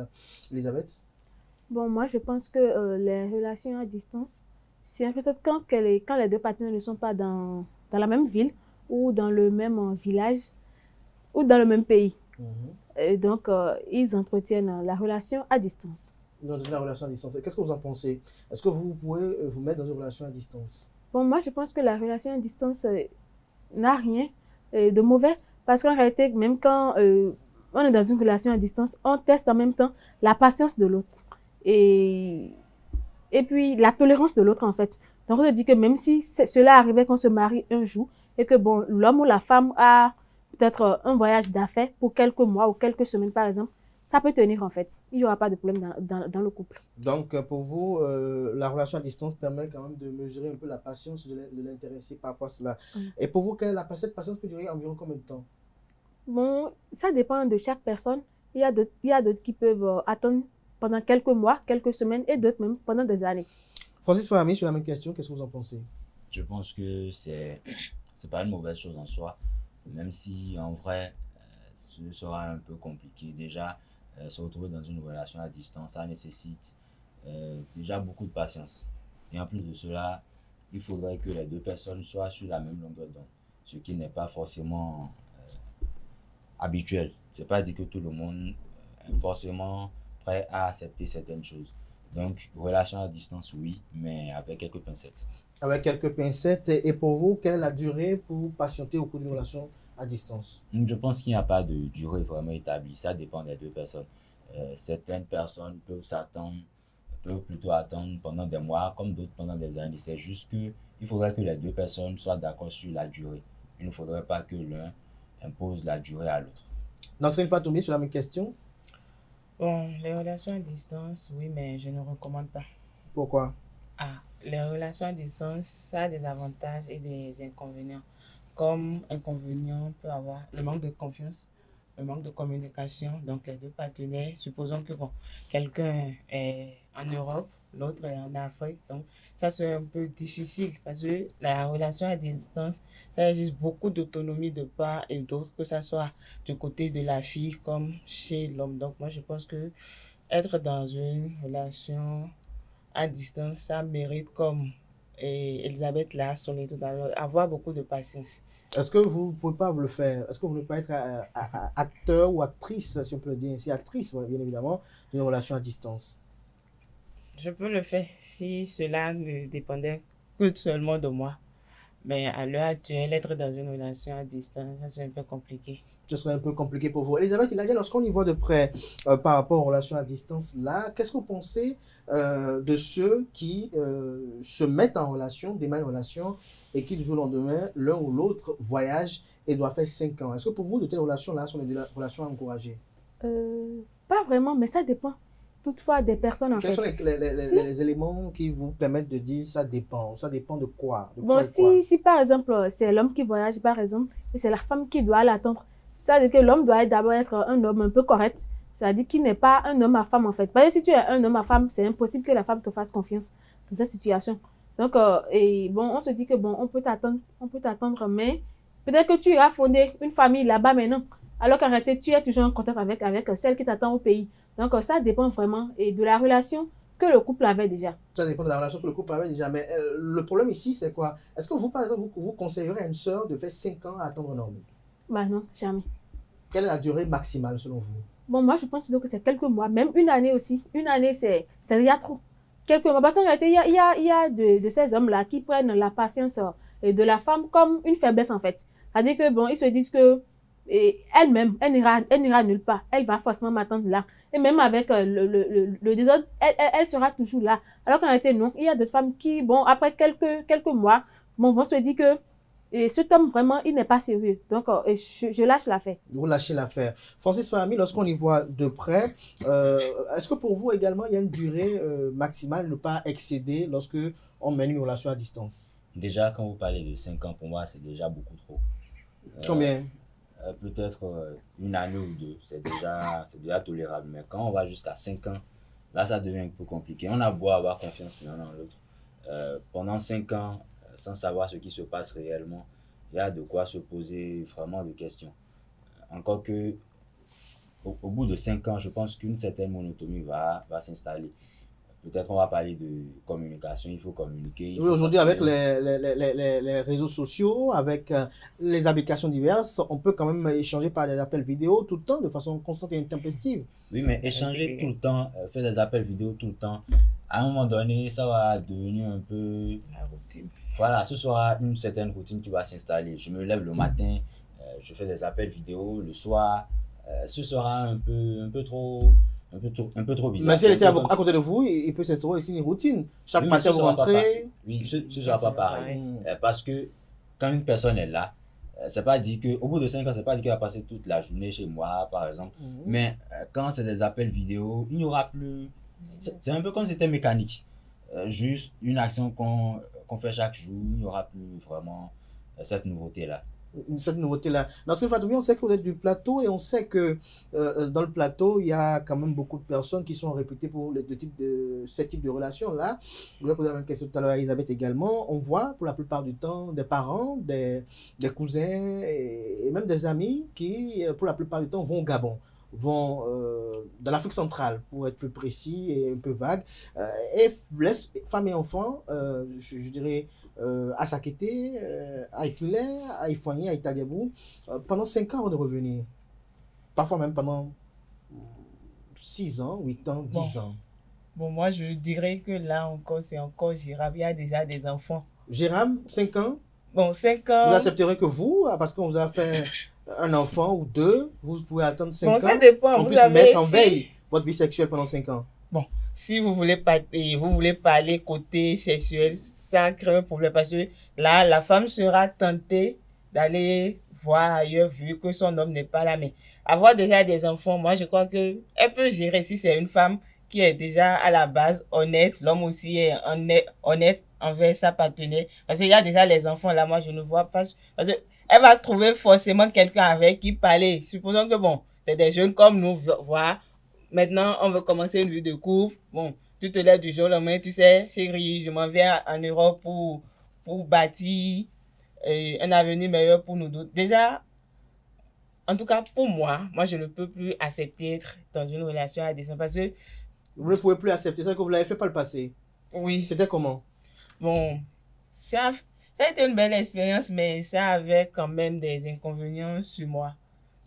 Elisabeth? Bon, moi je pense que les relations à distance, c'est un peu ça quand les deux partenaires ne sont pas dans la même ville ou dans le même village ou dans le même pays. Et donc, ils entretiennent la relation à distance. Dans une relation à distance. Qu'est-ce que vous en pensez? Est-ce que vous pouvez vous mettre dans une relation à distance? Bon, moi, je pense que la relation à distance n'a rien de mauvais. Parce qu'en réalité, même quand on est dans une relation à distance, on teste en même temps la patience de l'autre. Et puis, la tolérance de l'autre, en fait. Donc, on se dit que même si cela arrivait qu'on se marie un jour, et que, bon, l'homme ou la femme a peut-être un voyage d'affaires pour quelques mois ou quelques semaines, par exemple, ça peut tenir en fait. Il n'y aura pas de problème dans le couple. Donc, pour vous, la relation à distance permet quand même de mesurer un peu la patience de l'intéressé par rapport à cela. Et pour vous, cette patience peut durer environ combien de temps? Bon, ça dépend de chaque personne. Il y a d'autres qui peuvent attendre pendant quelques mois, quelques semaines, et d'autres même pendant des années. Francis Fahmi, sur la même question, qu'est-ce que vous en pensez? Je pense que c'est pas une mauvaise chose en soi, même si en vrai, ce sera un peu compliqué. Déjà, se retrouver dans une relation à distance, ça nécessite déjà beaucoup de patience. Et en plus de cela, il faudrait que les deux personnes soient sur la même longueur d'onde, ce qui n'est pas forcément habituel. C'est pas dit que tout le monde est forcément prêt à accepter certaines choses. Donc, relation à distance, oui, mais avec quelques pincettes. Avec quelques pincettes. Et pour vous, quelle est la durée pour patienter au cours d'une relation à distance? Je pense qu'il n'y a pas de durée vraiment établie. Ça dépend des deux personnes. Certaines personnes peuvent plutôt attendre pendant des mois, comme d'autres pendant des années. C'est juste qu'il faudrait que les deux personnes soient d'accord sur la durée. Il ne faudrait pas que l'un impose la durée à l'autre. Nasrine Fatoumi, sur la même question? Bon, les relations à distance, oui, mais je ne recommande pas. Pourquoi? Les relations à distance, ça a des avantages et des inconvénients. Comme inconvénient, on peut avoir le manque de confiance, le manque de communication. Donc, les deux partenaires, supposons que quelqu'un est en Europe, l'autre est en Afrique. Donc, ça c'est un peu difficile parce que la relation à distance, ça exige beaucoup d'autonomie de part et d'autre, que ce soit du côté de la fille comme chez l'homme. Donc, moi, je pense que être dans une relation à distance, ça mérite, comme Elisabeth l'a sonné tout à l'heure, avoir beaucoup de patience. Est-ce que vous ne pouvez pas le faire? Est-ce que vous ne pouvez pas être acteur ou actrice, si on peut le dire ainsi, actrice, bien évidemment, d'une relation à distance? Je peux le faire si cela ne dépendait que seulement de moi. Mais à l'heure actuelle, être dans une relation à distance, c'est un peu compliqué. Ce serait un peu compliqué pour vous. Elisabeth Iladia, lorsqu'on y voit de près par rapport aux relations à distance, là, qu'est-ce que vous pensez de ceux qui se mettent en relation, démarrent une relation, et qui du jour au lendemain, l'un ou l'autre voyage et doit faire 5 ans? Est-ce que pour vous, de telles relations-là sont des relations à encourager? Pas vraiment, mais ça dépend. Toutefois, des personnes en fait. Quels sont les éléments qui vous permettent de dire ça dépend? Ça dépend de quoi? Bon, si par exemple, c'est l'homme qui voyage, par exemple, et c'est la femme qui doit l'attendre, ça veut dire que l'homme doit d'abord être un homme un peu correct. C'est-à-dire qu'il n'est pas un homme à femme, en fait. Parce que si tu es un homme à femme, c'est impossible que la femme te fasse confiance dans cette situation. Donc, on se dit que bon, on peut t'attendre, mais peut-être que tu as fondé une famille là-bas maintenant, alors qu'en réalité, tu es toujours en contact avec celle qui t'attend au pays. Donc, ça dépend vraiment de la relation que le couple avait déjà. Ça dépend de la relation que le couple avait déjà. Mais le problème ici, c'est quoi? Est-ce que vous, par exemple, vous conseillerez à une sœur de faire 5 ans à attendre un homme? Bah non, jamais. Quelle est la durée maximale selon vous? Bon, moi, je pense plutôt que c'est quelques mois, même une année aussi. Une année, c'est il y a trop. Quelques mois. Parce qu'en réalité, il y a de ces hommes-là qui prennent la patience de la femme comme une faiblesse, en fait. C'est-à-dire que, bon, ils se disent que elle-même, elle n'ira nulle part. Elle va forcément m'attendre là. Et même avec le désordre, elle sera toujours là. Alors qu'en réalité, non. Il y a des femmes qui, bon, après quelques mois, bon, vont se dire que Et cet homme, vraiment, il n'est pas sérieux. Donc, je lâche l'affaire. Vous lâchez l'affaire. Francis Fahmi, lorsqu'on y voit de près, est-ce que pour vous également, il y a une durée maximale, ne pas excéder lorsque on mène une relation à distance? Déjà, quand vous parlez de 5 ans, pour moi, c'est déjà beaucoup trop. Combien? Peut-être une année ou deux, c'est déjà tolérable. Mais quand on va jusqu'à 5 ans, là, ça devient un peu compliqué. On a beau avoir confiance l'un dans l'autre. Pendant 5 ans, sans savoir ce qui se passe réellement, il y a de quoi se poser vraiment des questions. Encore que, au bout de 5 ans, je pense qu'une certaine monotonie va s'installer. Peut-être on va parler de communication, il faut communiquer. Oui, aujourd'hui, avec les réseaux sociaux, avec les applications diverses, on peut quand même échanger par des appels vidéo tout le temps, de façon constante et intempestive. Oui, mais échanger tout le temps, faire des appels vidéo tout le temps, à un moment donné, ça va devenir un peu... La routine. Voilà, ce sera une certaine routine qui va s'installer. Je me lève le matin, je fais des appels vidéo, le soir, ce sera un peu trop bizarre. Mais si elle était à côté de vous, il peut s'instaurer aussi une routine. Chaque matin, vous rentrez... Oui, ce ne sera pas pareil. Parce que quand une personne est là, c'est pas dit qu'au bout de 5 ans, c'est pas dit qu'elle va passer toute la journée chez moi, par exemple. Mais quand c'est des appels vidéo, il n'y aura plus... C'est un peu comme si c'était mécanique. Juste une action qu'on fait chaque jour, il n'y aura plus vraiment cette nouveauté-là. Cette nouveauté-là. Dans ce cas, on sait que vous êtes du plateau et on sait que dans le plateau, il y a quand même beaucoup de personnes qui sont réputées pour ce type de relation-là. Je voulais poser la même question tout à l'heure à Elisabeth également. On voit pour la plupart du temps des parents, des cousins et même des amis qui, pour la plupart du temps, vont au Gabon, vont dans l'Afrique centrale, pour être plus précis et un peu vague, et laissent femmes et enfants, je dirais, à Sakété, à Ipilé, à Ifouagné, à Italiabou, pendant 5 ans avant de revenir. Parfois même pendant 6 ans, 8 ans, 10 ans. Bon, moi, je dirais que là encore, c'est encore gérable. Il y a déjà des enfants. Gérable, 5 ans? Bon, 5 ans. Vous accepterez que vous, parce qu'on vous a fait un enfant ou 2, vous pouvez attendre 5 ans. Ça dépend. On puisse mettre en veille votre vie sexuelle pendant 5 ans. Bon, si vous voulez parler côté sexuel, ça crée un problème parce que là, la femme sera tentée d'aller voir ailleurs vu que son homme n'est pas là. Mais avoir déjà des enfants, moi, je crois qu'elle peut gérer si c'est une femme qui est déjà à la base honnête. L'homme aussi est honnête envers sa partenaire. Parce qu'il y a déjà les enfants là, moi, je ne vois pas. Parce qu'elle va trouver forcément quelqu'un avec qui parler. Supposons que, bon, c'est des jeunes comme nous, voir. Maintenant, on veut commencer une vie de couple. Bon, tu te lèves du jour au lendemain, tu sais, chérie, je m'en viens en Europe pour bâtir un avenir meilleur pour nous deux. Déjà, en tout cas, pour moi, je ne peux plus accepter être dans une relation à distance parce que... Vous ne pouvez plus accepter ça que vous l'avez fait par le passé? Oui. C'était comment? Bon, ça a été une belle expérience, mais ça avait quand même des inconvénients sur moi.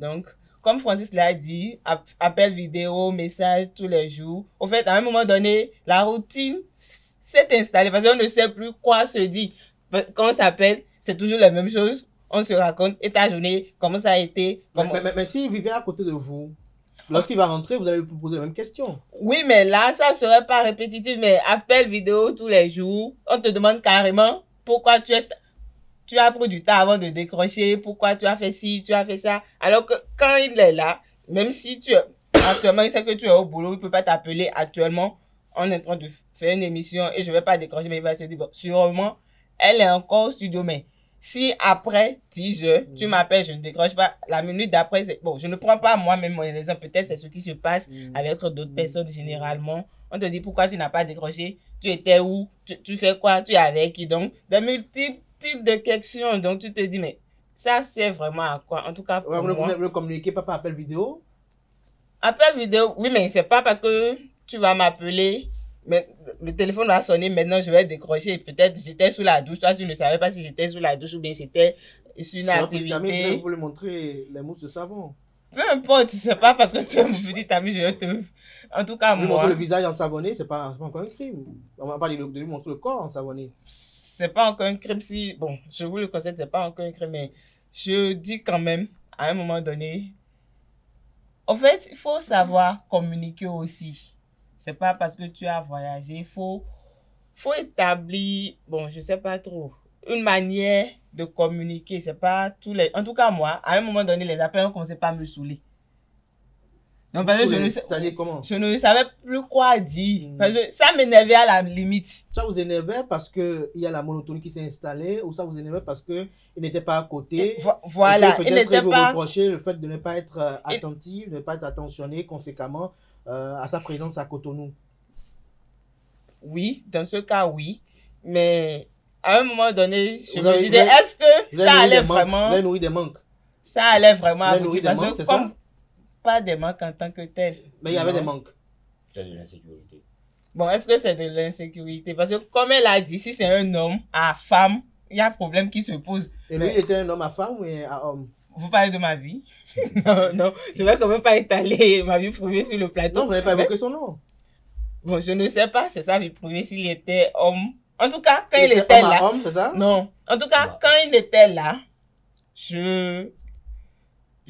Donc, comme Francis l'a dit, appel vidéo, message tous les jours. Au fait, à un moment donné, la routine s'est installée parce qu'on ne sait plus quoi se dire. Quand on s'appelle, c'est toujours la même chose. On se raconte, et ta journée, comment ça a été. Mais s'il vivait à côté de vous, lorsqu'il va rentrer, vous allez lui poser la même question. Oui, mais là, ça ne serait pas répétitif. Mais appel vidéo tous les jours, on te demande carrément pourquoi tu as pris du temps avant de décrocher, pourquoi tu as fait ci, tu as fait ça. Alors que quand il est là, même si actuellement, il sait que tu es au boulot, il ne peut pas t'appeler actuellement. On est en train de faire une émission et je ne vais pas décrocher, mais il va se dire, bon, sûrement, elle est encore au studio, mais si après 10 heures, tu m'appelles, je ne décroche pas, la minute d'après, c'est bon, je ne prends pas moi-même mon exemple, peut-être c'est ce qui se passe avec d'autres personnes généralement. On te dit pourquoi tu n'as pas décroché, tu étais où, tu fais quoi, tu es avec qui, donc des multiples types de questions, donc tu te dis, mais ça c'est vraiment à quoi, en tout cas pour moi. Vous ne communiquez pas par appel vidéo? Appel vidéo, oui, mais c'est pas parce que tu vas m'appeler. Mais le téléphone va sonner, maintenant je vais décrocher. Peut-être j'étais sous la douche, toi tu ne savais pas si j'étais sous la douche ou bien c'était sur une activité. Vous voulez montrer les mousses de savon? Peu importe, c'est pas parce que tu es mon petit ami, je vais te... En tout cas, moi... Lui montrer le visage en savonné, c'est pas encore un crime. On va pas de lui montrer le corps en savonné. C'est pas encore un crime si... Bon, je vous le conseille, c'est pas encore un crime, mais je dis quand même, à un moment donné, en fait, il faut savoir communiquer aussi. C'est pas parce que tu as voyagé, il faut établir, bon, je sais pas trop, une manière de communiquer. C'est pas tous les... En tout cas, moi, à un moment donné, les appels ont commencé par me saouler. Donc, parce que c'est-à-dire comment? Je ne savais plus quoi dire. Parce que ça m'énervait à la limite. Ça vous énervait parce qu'il y a la monotonie qui s'est installée, ou ça vous énervait parce qu'il n'était pas à côté? Voilà, il n'était pas... vous reprocher le fait de ne pas être attentif, de ne pas être attentionné conséquemment à sa présence à Cotonou. Oui, dans ce cas, oui. Mais à un moment donné, je me disais, est-ce que ça allait vraiment... Vous avez nourri des manques. Ça allait vraiment aboutir. Des manques, c'est ça? Pas des manques en tant que tel. Mais il y avait des manques. C'est de l'insécurité. Bon, est-ce que c'est de l'insécurité? Parce que comme elle a dit, si c'est un homme à femme, il y a un problème qui se pose. Et lui, il était un homme à femme ou à homme? Vous parlez de ma vie? Non, je ne vais quand même pas étaler ma vie privée sur le plateau. Non, vous n'avez pas évoqué son nom. Bon, je ne sais pas, c'est sa vie privée s'il était homme. En tout cas, quand il était là... homme, c'est ça? Non. En tout cas, quand il était là, je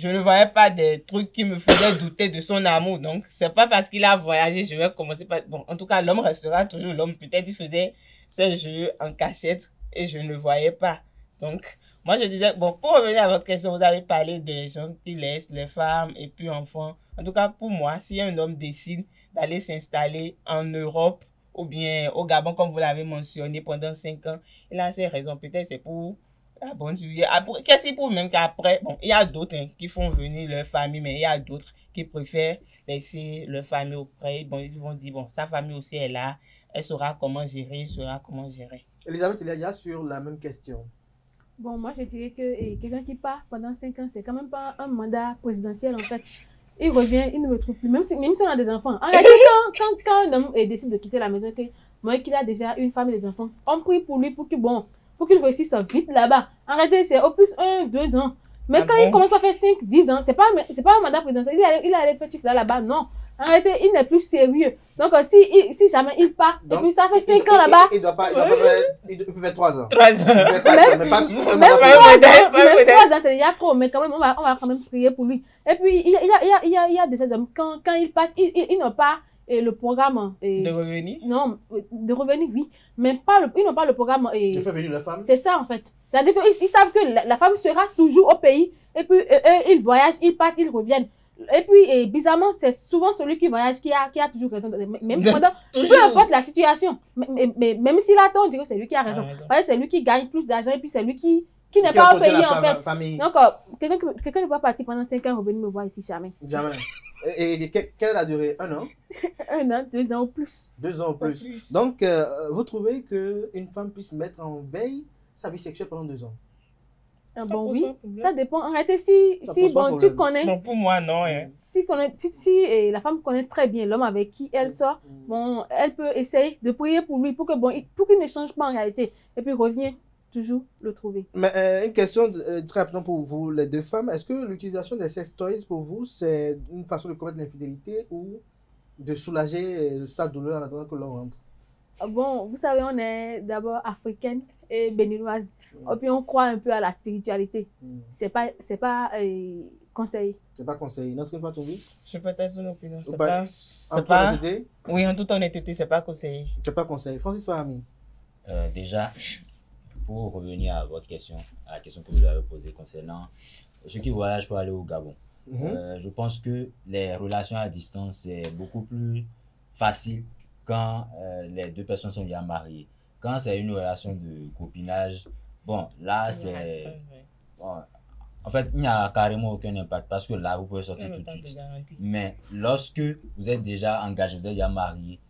ne voyais pas des trucs qui me faisaient douter de son amour. Donc, c'est pas parce qu'il a voyagé, je vais commencer par... Bon, en tout cas, l'homme restera toujours l'homme. Peut-être il faisait ses jeux en cachette et je ne le voyais pas. Donc, moi, je disais... Bon, pour revenir à votre question, vous avez parlé des gens qui laissent les femmes et puis enfants. En tout cas, pour moi, si un homme décide d'aller s'installer en Europe ou bien au Gabon, comme vous l'avez mentionné, pendant 5 ans, il a ses raisons. Peut-être c'est pour... Ah bon, qu'est-ce qu'il pour même qu'après, bon, il y a d'autres qui font venir leur famille, mais il y a d'autres qui préfèrent laisser leur famille auprès. Bon, ils vont dire, bon, sa famille aussi est là, elle saura comment gérer, Elisabeth, il y a sur la même question. Bon, moi, je dirais que quelqu'un qui part pendant 5 ans, c'est quand même pas un mandat présidentiel, en fait. Il revient, il ne me trouve plus, même si on a des enfants. En réalité, quand un homme décide de quitter la maison, qu'il a déjà une femme et des enfants, on prie pour lui pour qu'il réussisse vite là-bas. En réalité, c'est au plus 1-2 ans. Mais quand il commence à faire 5-10 ans, c'est pas un mandat présidentiel. Il allait faire tout là-bas. Non. En réalité, il n'est plus sérieux. Donc, si jamais il part, et puis ça fait 5 ans là-bas. Il peut faire 3 ans. 3 ans. Même 3 ans, c'est déjà trop. Mais quand même, on va quand même prier pour lui. Et puis, il y a de ces hommes, quand ils partent, ils n'ont pas le programme de revenus. Non, de revenus, oui. Mais ils n'ont pas le programme. De faire venir la femme. C'est ça, en fait. C'est-à-dire qu'ils savent que la femme sera toujours au pays. Et puis, ils voyagent, ils partent, ils reviennent. Et puis, bizarrement, c'est souvent celui qui voyage qui a toujours raison. Même peu importe la situation. Mais même s'il attend, on dirait que c'est lui qui a raison. C'est lui qui gagne plus d'argent et puis c'est lui qui n'est pas au pays, en fait. Famille. Donc, quelqu'un ne peut pas partir pendant 5 ans revenir me voir ici, jamais. Jamais. Et quelle est la durée? 1 an? 1 an, 2 ans ou plus. 2 ans ou plus. Donc, vous trouvez qu'une femme puisse mettre en veille sa vie sexuelle pendant 2 ans? Bon, oui, ça dépend. En réalité, si bon, tu connais... Bon, pour moi, non. Hein. Si la femme connaît très bien l'homme avec qui elle sort, bon, elle peut essayer de prier pour lui, pour qu'il ne change pas en réalité. Et puis, revient toujours le trouver. Mais une question très rapidement pour vous, les deux femmes. Est-ce que l'utilisation des sex toys, pour vous, c'est une façon de commettre l'infidélité ou de soulager sa douleur en attendant que l'on rentre? Bon, vous savez, on est d'abord africaine et béninoise. Et puis, on croit un peu à la spiritualité. C'est pas conseillé. C'est pas conseillé. Dans ce qu'il faut trouver? Je peux être son opinion. C'est pas... Oui, en toute honnêteté, c'est pas conseillé. C'est pas conseillé. Francis Fahami. Déjà, pour revenir à votre question, à la question que vous avez posée concernant ceux qui voyagent pour aller au Gabon, je pense que les relations à distance, c'est beaucoup plus facile quand les deux personnes sont déjà mariées. Quand c'est une relation de copinage, bon, là, c'est... Bon, en fait, il n'y a carrément aucun impact parce que là, vous pouvez sortir tout de suite. Mais lorsque vous êtes déjà engagé, vous êtes déjà marié,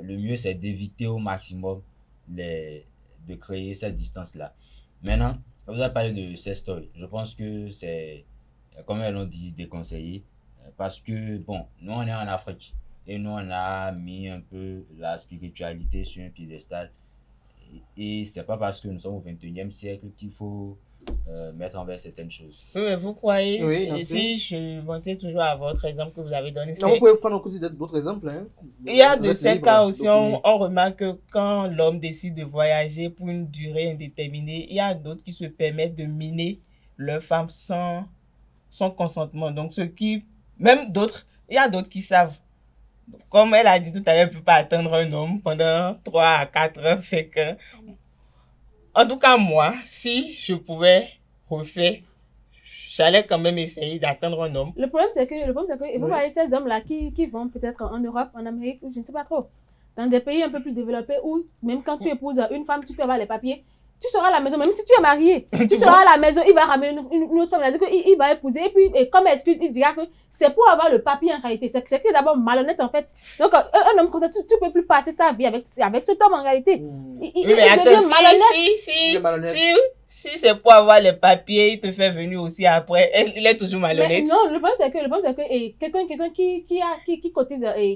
le mieux, c'est d'éviter au maximum de créer cette distance-là. Maintenant, vous avez parlé de ces stories. Je pense que c'est, comme elles l'ont dit, déconseillé parce que, bon, nous, on est en Afrique. Et nous, on a mis un peu la spiritualité sur un piédestal. Et c'est pas parce que nous sommes au 21e siècle qu'il faut mettre en place certaines choses. Oui, mais vous croyez, oui, et si je montais toujours à votre exemple que vous avez donné... Non, vous pouvez prendre en compte d'autres exemples. Hein. Il y a de ces cas aussi, on remarque que quand l'homme décide de voyager pour une durée indéterminée, il y a d'autres qui se permettent de miner leur femme sans consentement. Donc, même d'autres, il y a d'autres qui savent. Comme elle a dit tout à l'heure, elle ne peut pas attendre un homme pendant 3 à 4 ans, 5 ans. En tout cas, moi, si je pouvais refaire, j'allais quand même essayer d'attendre un homme. Le problème, c'est que vous voyez ces hommes-là qui vont peut-être en Europe, en Amérique, ou je ne sais pas trop, dans des pays un peu plus développés où même quand tu épouses une femme, tu peux avoir les papiers. Tu seras à la maison, même si tu es marié, tu seras à la maison, il va ramener une autre femme, il va épouser, et puis comme excuse, il dira que c'est pour avoir le papier en réalité. C'est que c'est d'abord malhonnête en fait. Donc un homme comme ça, tu ne peux plus passer ta vie avec cet homme en réalité. Il devient malhonnête. Si c'est pour avoir les papiers, il te fait venir aussi après, il est toujours malhonnête. Mais non, le problème c'est que quelqu'un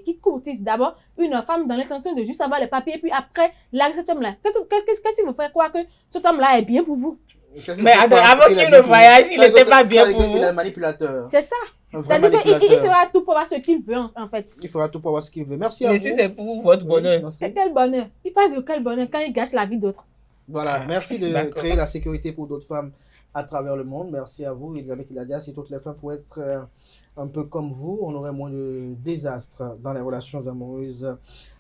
qui cotise d'abord une femme dans l'intention de juste avoir les papiers, et puis après, cet homme-là, qu'est-ce qu'il vous fait croire que cet homme-là est bien pour vous? Mais avant qu'il ne voyage, il n'était pas bien pour vous. Il est manipulateur. C'est ça. C'est-à-dire qu'il fera tout pour avoir ce qu'il veut en fait. Il fera tout pour avoir ce qu'il veut. Merci à vous. Mais si c'est pour votre bonheur. Quel bonheur. Il parle de quel bonheur quand il gâche la vie d'autres. Voilà, merci de créer la sécurité pour d'autres femmes à travers le monde. Merci à vous, Elisabeth Iladia. Si toutes les femmes pouvaient être un peu comme vous, on aurait moins de désastres dans les relations amoureuses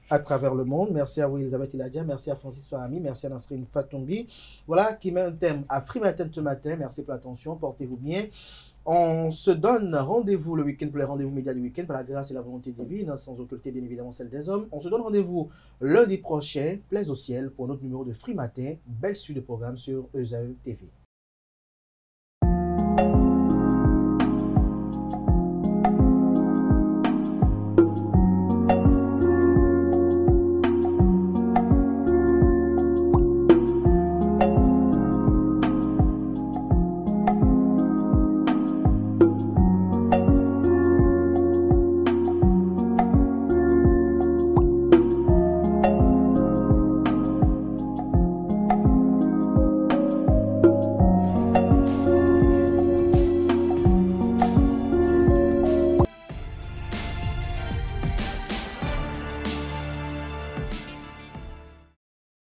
à travers le monde. Merci à vous, Elisabeth Iladia. Merci à Francis Fahami. Merci à Nasrine Fatoumbi. Voilà qui met un thème à Free Matin ce matin. Merci pour l'attention. Portez-vous bien. On se donne rendez-vous le week-end pour les rendez-vous médias du week-end par la grâce et la volonté divine, sans occulter bien évidemment celle des hommes. On se donne rendez-vous lundi prochain, plaise au ciel, pour notre numéro de Free Matin. Belle suite de programme sur ESAE TV.